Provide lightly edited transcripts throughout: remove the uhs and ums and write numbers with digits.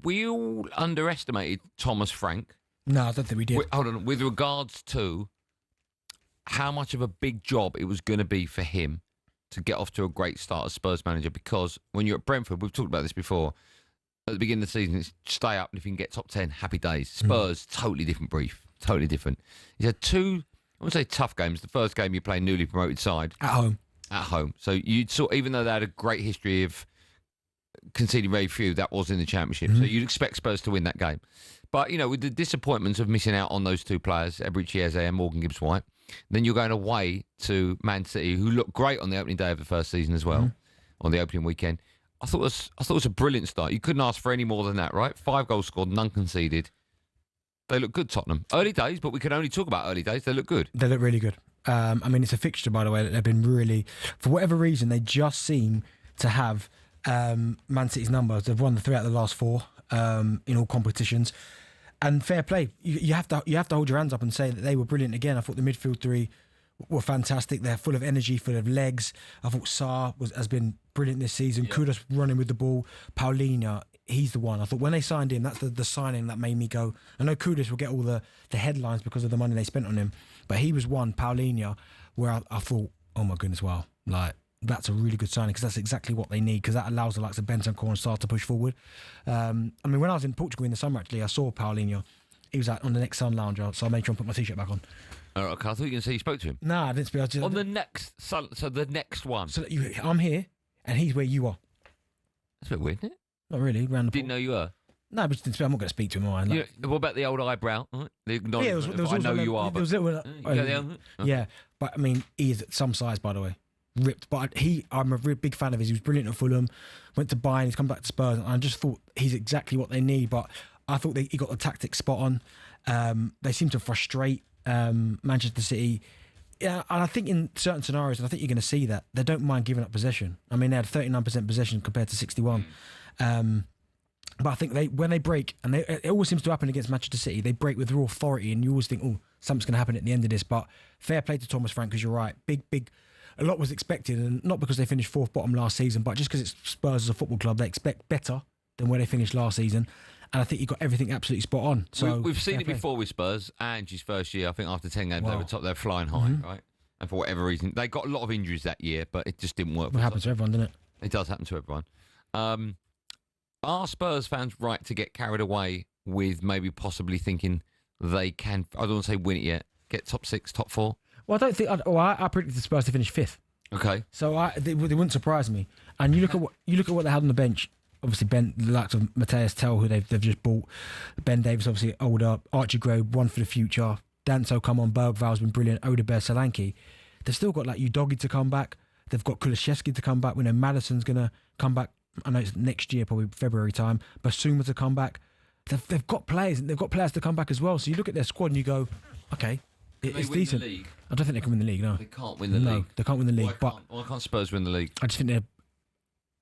we all underestimated Thomas Frank. No, I don't think we did. Hold on. With regards to how much of a big job it was going to be for him to get off to a great start as Spurs manager, because when you're at Brentford, we've talked about this before, at the beginning of the season, it's stay up, and if you can get top 10, happy days. Spurs, totally different brief. Totally different. He's had two, I wouldn't say tough games. The first game you play newly promoted side. At home. At home. So you saw, even though they had a great history of conceding very few, that was in the Championship. So you'd expect Spurs to win that game. But, you know, with the disappointments of missing out on those two players, Eberechi Eze and Morgan Gibbs-White, then you're going away to Man City, who looked great on the opening day of the first season as well, on the opening weekend. I thought it was a brilliant start. You couldn't ask for any more than that, right? 5 goals scored, none conceded. They look good, Tottenham. Early days, but we can only talk about early days. They look good. They look really good. I mean, it's a fixture, by the way, that they've been really, for whatever reason, they just seem to have Man City's numbers. They've won the 3 out of the last 4 in all competitions. And fair play. You have to hold your hands up and say that they were brilliant again. I thought the midfield 3 were fantastic. They're full of energy, full of legs. I thought Sarr has been brilliant this season. Kudus running with the ball. Paulinho, he's the one. I thought when they signed him, that's the signing that made me go. I know Kudus will get all the headlines because of the money they spent on him, but he was one, Paulinho, where I thought, oh my goodness, wow, like that's a really good signing, because that's exactly what they need, because that allows the likes of Bentancur and Sarr to push forward. I mean, when I was in Portugal in the summer, actually, I saw Paulinho. He was on the next Sun Lounge, so I made sure and put my t-shirt back on. Oh, okay, I thought you were going to say you spoke to him. No, I didn't speak. On the next Sun, so the next one. So I'm here, and he's where you are. That's a bit weird, isn't it? Not really. Didn't know you were. No, but I'm not going to speak to him. Like, what about the old eyebrow? The acknowledgement of, I know you are, but... Yeah, but I mean, he is at some size, by the way. Ripped, but I'm a real big fan of his. He was brilliant at Fulham, went to Bayern, he's come back to Spurs, and I just thought he's exactly what they need. But I thought he got the tactics spot on. They seem to frustrate Manchester City. Yeah, and I think in certain scenarios, and I think you're going to see that, they don't mind giving up possession. I mean, they had 39% possession compared to 61%. But I think when they break, and it always seems to happen against Manchester City, they break with raw authority, and you always think, oh, something's going to happen at the end of this. But fair play to Thomas Frank, because you're right. Big. A lot was expected, and not because they finished 4th bottom last season, but just because it's Spurs as a football club, they expect better than where they finished last season. And I think he got everything absolutely spot on. So we've seen it before with Spurs. Angie's first year, I think after 10 games, they were top. They're flying high, right? And for whatever reason, they got a lot of injuries that year, but it just didn't work. It happens to everyone, doesn't it? It does happen to everyone. Are Spurs fans right to get carried away with maybe possibly thinking they can, I don't want to say win it yet, get top 6, top 4? Well, I don't think. I predicted the Spurs to finish 5th. Okay. So they wouldn't surprise me. And you look at what they had on the bench. Obviously, the likes of Mateus Tell, who they've just bought. Ben Davis, obviously older. Archie Gray, one for the future. Danso come on. Bergval's been brilliant. Odegaard, Solanke. They've still got like Udogie to come back. They've got Kulusevski to come back. We know Maddison's going to come back. I know it's next year, probably February time. Basuma to come back. They've got players. They've got players to come back as well. So you look at their squad and you go, okay. It's decent. I don't think they can win the league. No, they can't win the league. No, they can't win the league. Why can't Spurs win the league? I just think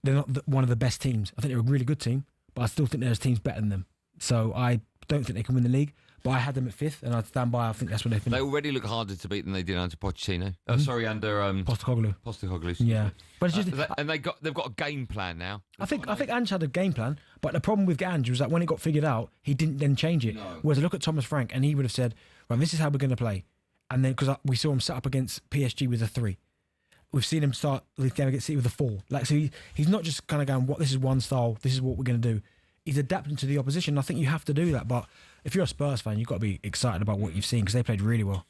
they're not one of the best teams. I think they're a really good team, but I still think there's teams better than them. So I don't think they can win the league. But I had them at 5th, and I stand by. I think that's what they finished. They already look harder to beat than they did under Pochettino. Sorry, under Postecoglou. Yeah, but it's just they've got a game plan now. I think Ange had a game plan, but the problem with Ange was that when it got figured out, he didn't then change it. No. Whereas I look at Thomas Frank, and he would have said, "Right, this is how we're going to play." And then because we saw him set up against PSG with a 3, we've seen him start the game against City with a 4. Like, so he's not just kind of going, "What, this is one style. This is what we're going to do." He's adapting to the opposition. I think you have to do that. But if you're a Spurs fan, you've got to be excited about what you've seen, because they played really well.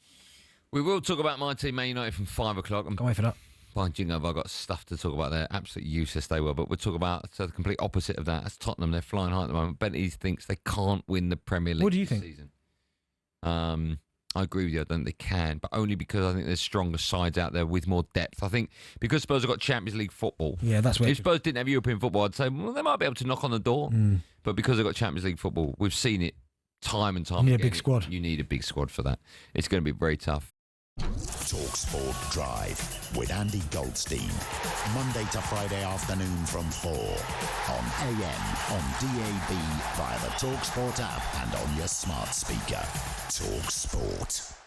We will talk about my team, Man United, from 5 o'clock. Can't wait for that. By jingo, I've got stuff to talk about there. Absolutely useless they were. But we'll talk about the complete opposite of that. That's Tottenham. They're flying high at the moment. Bentley thinks they can't win the Premier League what do you this think? season. I agree with you. I don't think they can, but only because I think there's stronger sides out there with more depth. I think because Spurs have got Champions League football. Yeah, that's where. If Spurs didn't have European football, I'd say, well, they might be able to knock on the door. But because they've got Champions League football, we've seen it time and time again. You need a big squad. You need a big squad for that. It's going to be very tough. talkSPORT Drive with Andy Goldstein. Monday to Friday afternoon from 4 on AM, on DAB, via the talkSPORT app and on your smart speaker. talkSPORT.